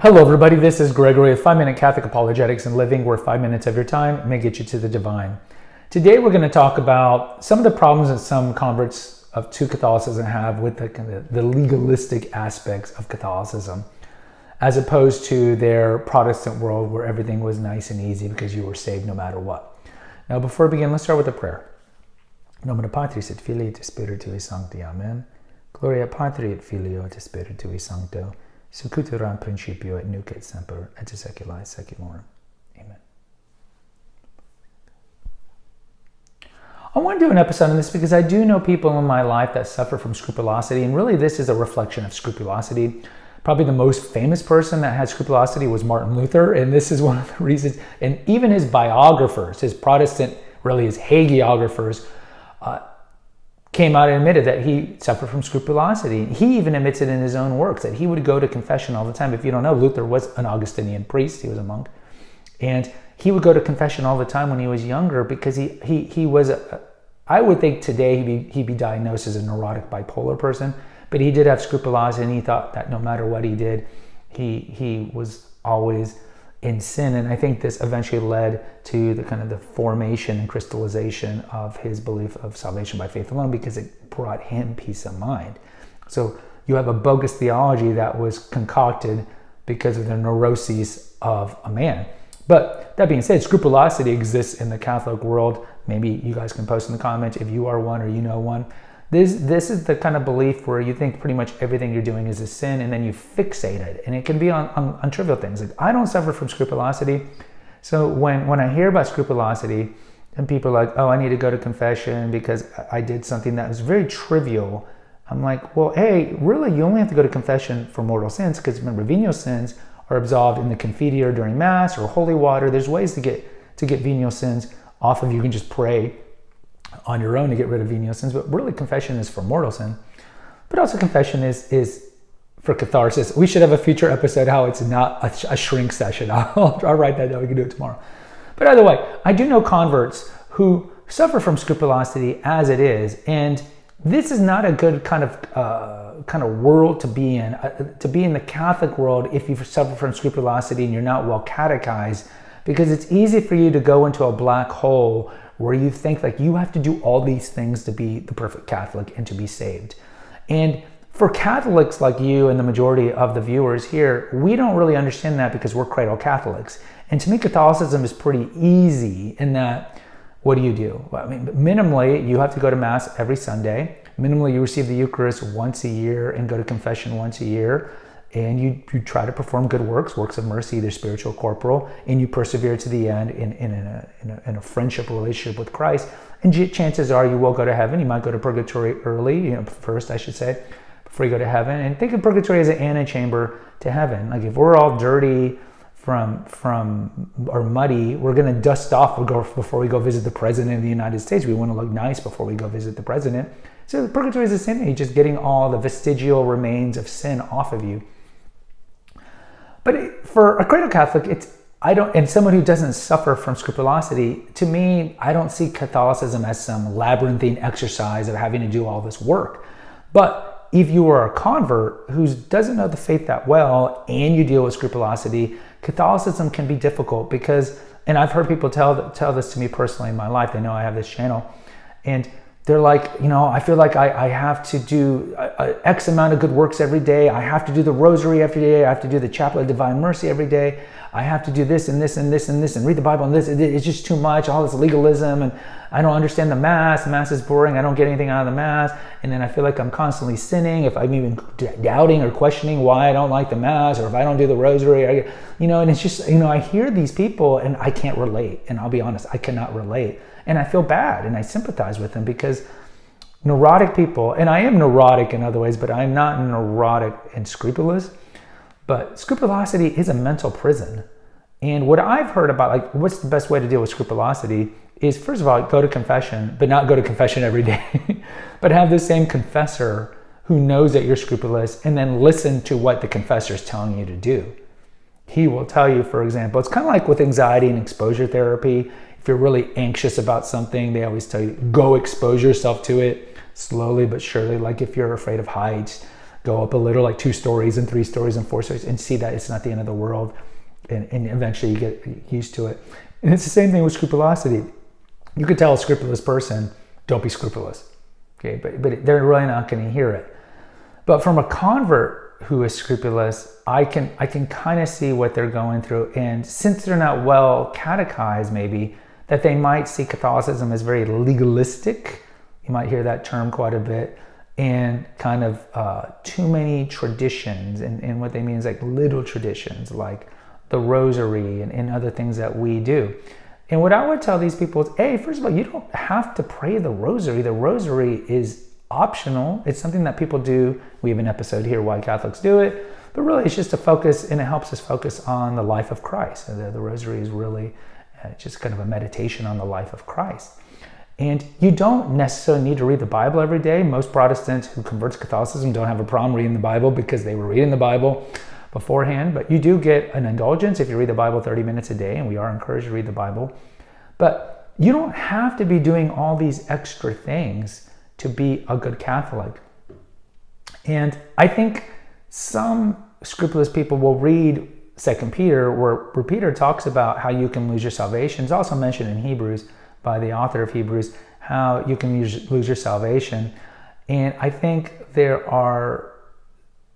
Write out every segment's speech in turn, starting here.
Hello everybody, this is Gregory with 5-Minute Catholic Apologetics and Living, where 5 minutes of your time may get you to the divine. Today we're going to talk about some of the problems that some converts to Catholicism have with the legalistic aspects of Catholicism, as opposed to their Protestant world where everything was nice and easy because you were saved no matter what. Now before we begin, let's start with a prayer. In nomine Patris et Filii et Spiritui Sancti. Amen. Gloria Patri et Filio et Spiritui Sancto. Secutor in principio et nunc et semper et saecula saeculorum. Amen. I want to do an episode on this because I do know people in my life that suffer from scrupulosity, and really this is a reflection of scrupulosity. Probably the most famous person that had scrupulosity was Martin Luther, and this is one of the reasons, and even his biographers, his Protestant, really his hagiographers, came out and admitted that he suffered from scrupulosity. He even admits it in his own works, that he would go to confession all the time. If you don't know, Luther was an Augustinian priest. He was a monk. And he would go to confession all the time when he was younger because he was, I would think today he'd be diagnosed as a neurotic bipolar person, but he did have scrupulosity, and he thought that no matter what he did, he was always in sin. And I think this eventually led to the formation and crystallization of his belief of salvation by faith alone, because it brought him peace of mind. So you have a bogus theology that was concocted because of the neuroses of a man. But that being said, scrupulosity exists in the Catholic world. Maybe you guys can post in the comments if you are one or you know one. This is the kind of belief where you think pretty much everything you're doing is a sin, and then you fixate it. And it can be on trivial things. Like, I don't suffer from scrupulosity. So when I hear about scrupulosity and people are like, oh, I need to go to confession because I did something that was very trivial, I'm like, well, hey, really, you only have to go to confession for mortal sins, because remember, venial sins are absolved in the Confiteor during Mass or holy water. There's ways to get venial sins off of you. You can just pray on your own to get rid of venial sins, but really confession is for mortal sin. But also confession is for catharsis. We should have a future episode how it's not a shrink session. I'll write that down. We can do it tomorrow. But either way, I do know converts who suffer from scrupulosity as it is, and this is not a good kind of world to be in. To be in the Catholic world, if you suffer from scrupulosity and you're not well catechized, because it's easy for you to go into a black hole where you think like you have to do all these things to be the perfect Catholic and to be saved. And for Catholics like you and the majority of the viewers here, we don't really understand that because we're Cradle Catholics. And to me, Catholicism is pretty easy in that, what do? Well, I mean, minimally, you have to go to Mass every Sunday. Minimally, you receive the Eucharist once a year and go to confession once a year. And you try to perform good works of mercy, either spiritual or corporal, and you persevere to the end in a friendship relationship with Christ. And chances are you will go to heaven. You might go to purgatory early, first, I should say, before you go to heaven. And think of purgatory as an antechamber to heaven. Like, if we're all dirty from or muddy, we're going to dust off before we go visit the President of the United States. We want to look nice before we go visit the President. So purgatory is the same thing. You're just getting all the vestigial remains of sin off of you. But for a Cradle Catholic, and someone who doesn't suffer from scrupulosity, to me, I don't see Catholicism as some labyrinthine exercise of having to do all this work. But if you are a convert who doesn't know the faith that well and you deal with scrupulosity, Catholicism can be difficult because, and I've heard people tell this to me personally in my life. They know I have this channel, and they're like, I feel like I have to do X amount of good works every day. I have to do the rosary every day. I have to do the Chaplet of Divine Mercy every day. I have to do this and this and this and this and read the Bible and this. It's just too much, all this legalism, and I don't understand the Mass. The Mass is boring. I don't get anything out of the Mass. And then I feel like I'm constantly sinning if I'm even doubting or questioning why I don't like the Mass, or if I don't do the rosary. And it's just, I hear these people and I can't relate. And I'll be honest, I cannot relate. And I feel bad and I sympathize with them, because neurotic people, and I am neurotic in other ways, but I'm not neurotic and scrupulous. But scrupulosity is a mental prison. And what I've heard about, like, what's the best way to deal with scrupulosity is, first of all, go to confession, but not go to confession every day, but have the same confessor who knows that you're scrupulous, and then listen to what the confessor is telling you to do. He will tell you, for example, it's kind of like with anxiety and exposure therapy. If you're really anxious about something, they always tell you, go expose yourself to it slowly but surely. Like if you're afraid of heights, go up a little, like 2 stories and 3 stories and 4 stories, and see that it's not the end of the world, and eventually you get used to it. And it's the same thing with scrupulosity. You could tell a scrupulous person, don't be scrupulous, okay? But they're really not going to hear it. But from a convert who is scrupulous, I can kind of see what they're going through, and since they're not well catechized, maybe that they might see Catholicism as very legalistic. You might hear that term quite a bit, and kind of too many traditions, and what they mean is like little traditions, like the rosary and other things that we do. And what I would tell these people is, hey, first of all, you don't have to pray the rosary. The rosary is optional. It's something that people do. We have an episode here why Catholics do it, but really it's just a focus, and it helps us focus on the life of Christ. The rosary is really just kind of a meditation on the life of Christ. And you don't necessarily need to read the Bible every day. Most Protestants who convert to Catholicism don't have a problem reading the Bible because they were reading the Bible beforehand. But you do get an indulgence if you read the Bible 30 minutes a day, and we are encouraged to read the Bible. But you don't have to be doing all these extra things to be a good Catholic. And I think some scrupulous people will read 2 Peter, where Peter talks about how you can lose your salvation. It's also mentioned in Hebrews by the author of Hebrews, how you can lose your salvation. And I think there are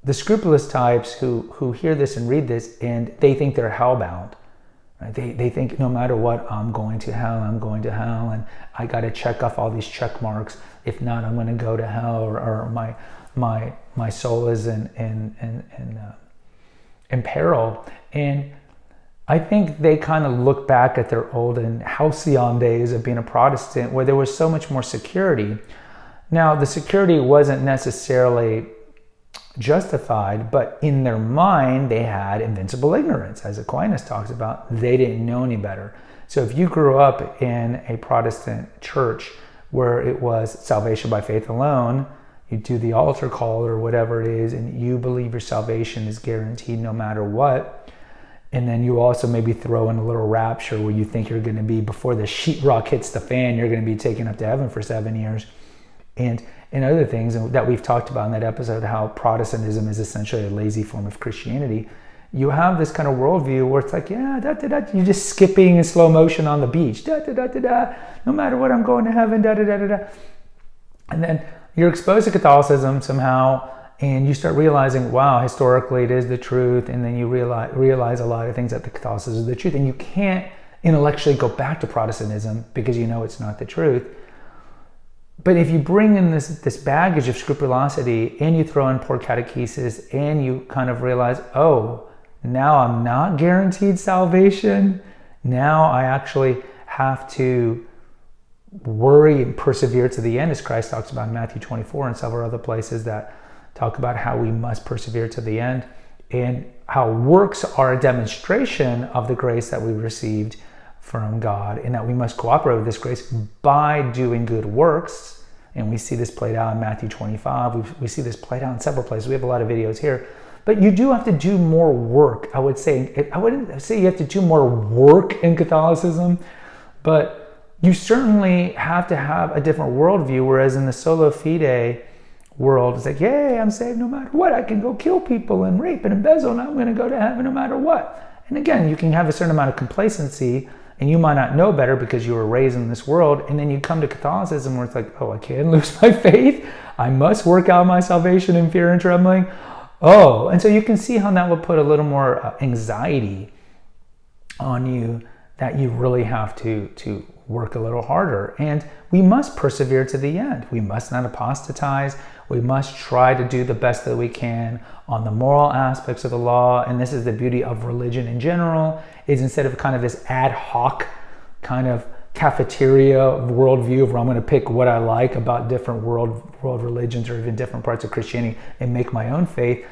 the scrupulous types who hear this and read this, and they think they're hellbound. Right? They think no matter what, I'm going to hell, and I got to check off all these check marks. If not, I'm going to go to hell, or my soul is in peril. And I think they kind of look back at their olden halcyon days of being a Protestant, where there was so much more security. Now, the security wasn't necessarily justified, but in their mind, they had invincible ignorance. As Aquinas talks about, they didn't know any better. So if you grew up in a Protestant church where it was salvation by faith alone, you do the altar call or whatever it is, and you believe your salvation is guaranteed no matter what. And then you also maybe throw in a little rapture where you think you're going to be, before the sheetrock hits the fan, you're going to be taken up to heaven for 7 years. And other things that we've talked about in that episode, how Protestantism is essentially a lazy form of Christianity. You have this kind of worldview where it's like, yeah, you're just skipping in slow motion on the beach. No matter what, I'm going to heaven, And then you're exposed to Catholicism somehow, and you start realizing, wow, historically it is the truth. And then you realize a lot of things that the Catholicism is the truth. And you can't intellectually go back to Protestantism because you know it's not the truth. But if you bring in this baggage of scrupulosity, and you throw in poor catechesis, and you kind of realize, oh, now I'm not guaranteed salvation. Now I actually have to worry and persevere to the end, as Christ talks about in Matthew 24 and several other places that talk about how we must persevere to the end, and how works are a demonstration of the grace that we received from God, and that we must cooperate with this grace by doing good works. And we see this played out in Matthew 25. We see this played out in several places. We have a lot of videos here. But you do have to do more work. I wouldn't say you have to do more work in Catholicism, but you certainly have to have a different worldview, whereas in the sola fide world, it's like, yay, I'm saved no matter what. I can go kill people and rape and embezzle, and I'm going to go to heaven no matter what. And again, you can have a certain amount of complacency, and you might not know better because you were raised in this world, and then you come to Catholicism where it's like, oh, I can't lose my faith. I must work out my salvation in fear and trembling. Oh, and so you can see how that will put a little more anxiety on you, that you really have to work a little harder. And we must persevere to the end. We must not apostatize. We must try to do the best that we can on the moral aspects of the law. And this is the beauty of religion in general, is instead of kind of this ad hoc kind of cafeteria worldview where I'm going to pick what I like about different world religions or even different parts of Christianity and make my own faith,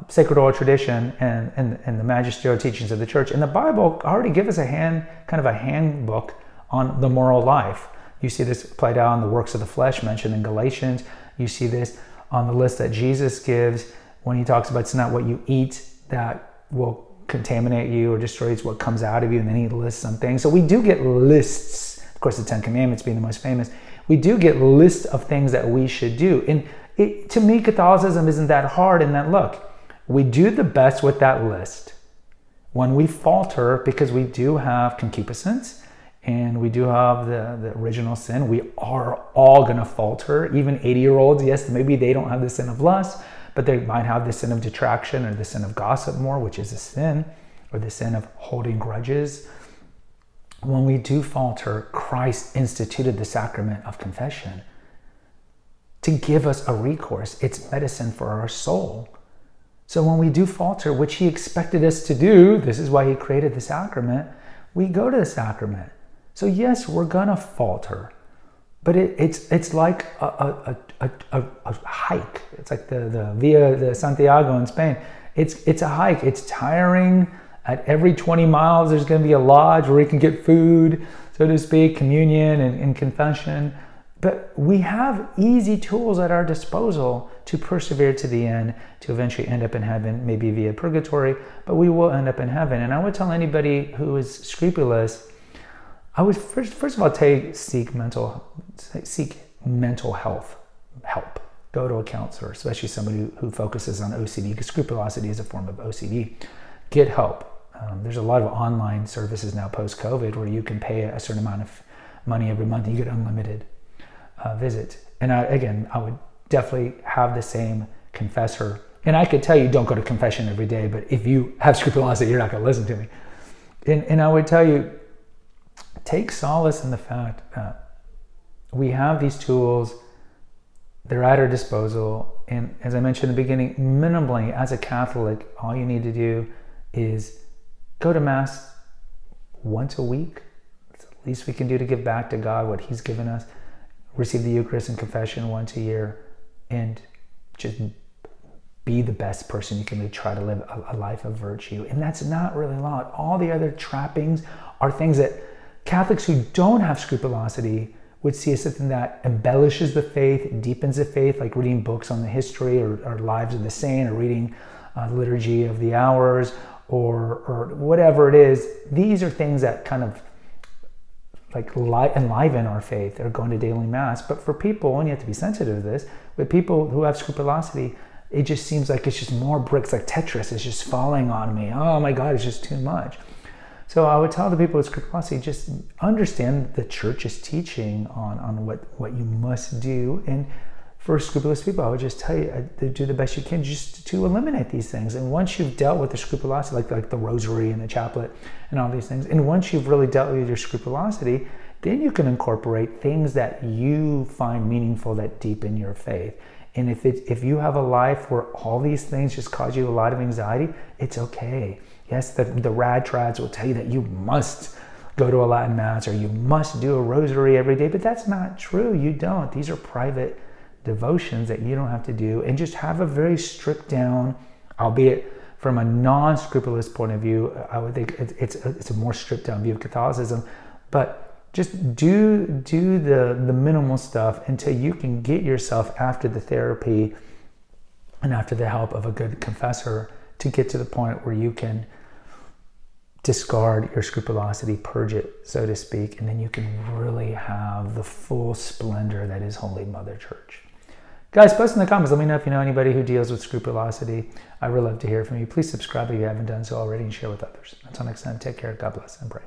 sacred oral tradition and the magisterial teachings of the church and the Bible already give us a handbook on the moral life. You see this played out in the works of the flesh mentioned in Galatians. You see this on the list that Jesus gives when he talks about it's not what you eat that will contaminate you or destroy, it's what comes out of you, and then he lists some things. So we do get lists, of course the Ten Commandments being the most famous. We do get lists of things that we should do. And To me, Catholicism isn't that hard in that, look, we do the best with that list. When we falter, because we do have concupiscence and we do have the original sin, we are all going to falter. Even 80-year-olds, yes, maybe they don't have the sin of lust, but they might have the sin of detraction or the sin of gossip more, which is a sin, or the sin of holding grudges. When we do falter, Christ instituted the sacrament of confession to give us a recourse. It's medicine for our soul. So when we do falter, which he expected us to do, this is why he created the sacrament, we go to the sacrament. So yes, we're gonna falter, but it's like a hike. It's like the Via de Santiago in Spain. It's a hike. It's tiring. At every 20 miles, there's going to be a lodge where you can get food, so to speak, communion and confession. But we have easy tools at our disposal to persevere to the end, to eventually end up in heaven, maybe via purgatory, but we will end up in heaven. And I would tell anybody who is scrupulous, I would first of all tell you, seek mental health help. Go to a counselor, especially somebody who focuses on OCD, because scrupulosity is a form of OCD. Get help. There's a lot of online services now post-COVID where you can pay a certain amount of money every month and you get unlimited visit. And I would definitely have the same confessor. And I could tell you don't go to confession every day, but if you have scrupulosity, you're not going to listen to me. And I would tell you, take solace in the fact that we have these tools, they're at our disposal. And as I mentioned in the beginning, minimally, as a Catholic, all you need to do is go to Mass once a week. It's the least we can do to give back to God what he's given us. Receive the Eucharist and confession once a year, and just be the best person you can be. Try to live a life of virtue. And that's not really long. All the other trappings are things that Catholics who don't have scrupulosity would see as something that embellishes the faith, deepens the faith, like reading books on the history or lives of the saint, or reading the liturgy of the hours, or whatever it is. These are things that kind of like enliven our faith, or going to daily Mass. But for people, and you have to be sensitive to this, with people who have scrupulosity, it just seems like it's just more bricks, like Tetris is just falling on me. Oh my God, it's just too much. So I would tell the people with scrupulosity, just understand the Church's teaching on what you must do. And for scrupulous people, I would just tell you to do the best you can just to eliminate these things. And once you've dealt with the scrupulosity, like the rosary and the chaplet and all these things, and once you've really dealt with your scrupulosity, then you can incorporate things that you find meaningful that deepen your faith. And if you have a life where all these things just cause you a lot of anxiety, it's okay. Yes, the rad trads will tell you that you must go to a Latin Mass or you must do a rosary every day, but that's not true. You don't. These are private devotions that you don't have to do, and just have a very stripped down, albeit from a non-scrupulous point of view, I would think it's a more stripped down view of Catholicism, but just do the minimal stuff until you can get yourself, after the therapy and after the help of a good confessor, to get to the point where you can discard your scrupulosity, purge it, so to speak, and then you can really have the full splendor that is Holy Mother Church. Guys, post in the comments. Let me know if you know anybody who deals with scrupulosity. I would love to hear from you. Please subscribe if you haven't done so already, and share with others. Until next time, take care. God bless and pray.